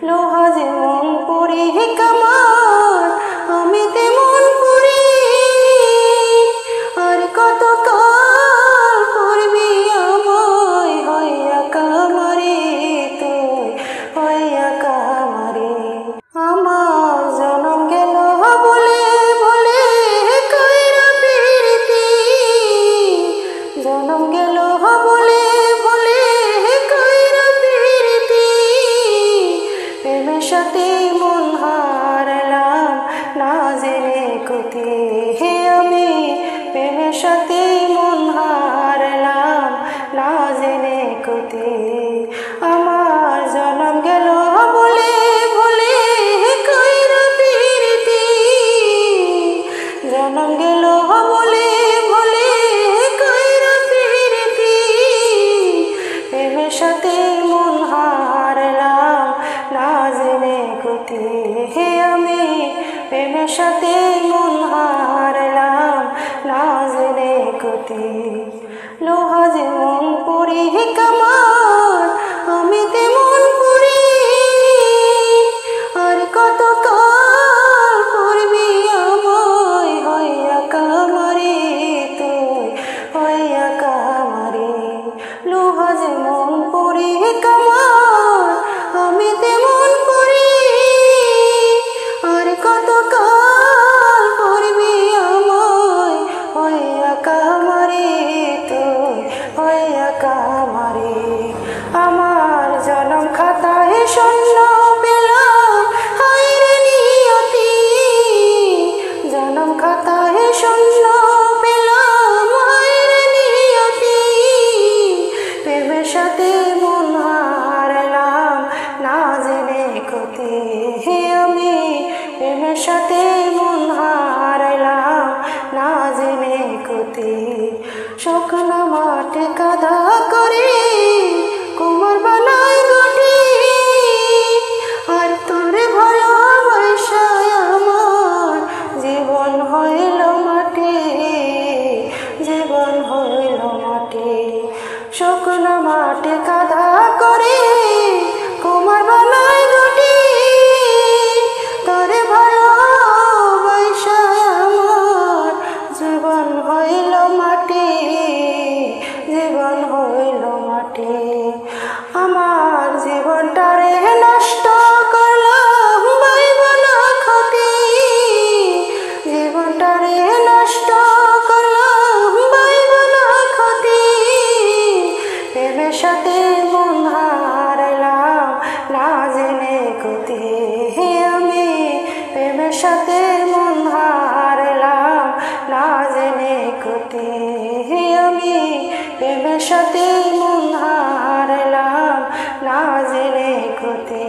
লোহা যেমন পরি কামার আমি তেমন পরি, আর কত কাল পড়বি আমায় হইয়া কামারে তুই হইয়া কামারে। আমার জনম গেল বলে বলে কইরা প্রীতি, জনম গেল বলে বলে কইরা প্রীতি, প্রেমের সাথে মন হারালাম না জেনে কতি, হে আমি প্রেমের সাথে মন হারালাম না জেনে কতি। আমার জনম গেল বলে বলে কইরা প্রীতি, জনম গেল বলে বলে কইরা প্রীতি, প্রেমের সাথে মন হারালাম না জেনে কতি, হে আমি প্রেমের সাথে মন হারালাম না জেনে কতি। লোহা যেমন পরি কামার আমি তেমন পরি, আর কত কাল পড়বি আমায় হইয়া কামারে তুই হইয়া কামারে। লোহা যেমন পরি কামার আমি তেমন পরি, আর কত কাল পড়বি আমায় হইয়া কামারে তুই হইয়া কামারে। আমার জনম খাতায় শূন্য পেলাম হায়রে নিয়তি, জনম খাতায় শূন্য পেলাম হায়রে নিয়তি, প্রেমের সাথে মন হারালাম না জেনে কতি, হে আমি প্রেমের সাথে মন হারালাম না জেনে কতি। শুকনো মাঠে কাদা করে কুমার বানাই গটি, আর তোরে ভালোবাসায় আমার জীবন হইল মাটি, জীবন হইল মাটি। শুকনো মাঠে কাদা করে কুমার বানাই গটি, তোরে ভালোবাসায় আমার জীবন হইল মাটি, জীবন হইল মাটি। আমার জীবনটারে নষ্ট করলাম বাইব না ক্ষতি, জীবনটারে নষ্ট করলাম বাইব না ক্ষতি, প্রেমের সাথে মন হারালাম না জেনে কতি, হে আমি প্রেমের সাথে মন হারালাম না জেনে কতি, হে আমি প্রেমের সাথে মন হারালাম না জেনে কতি।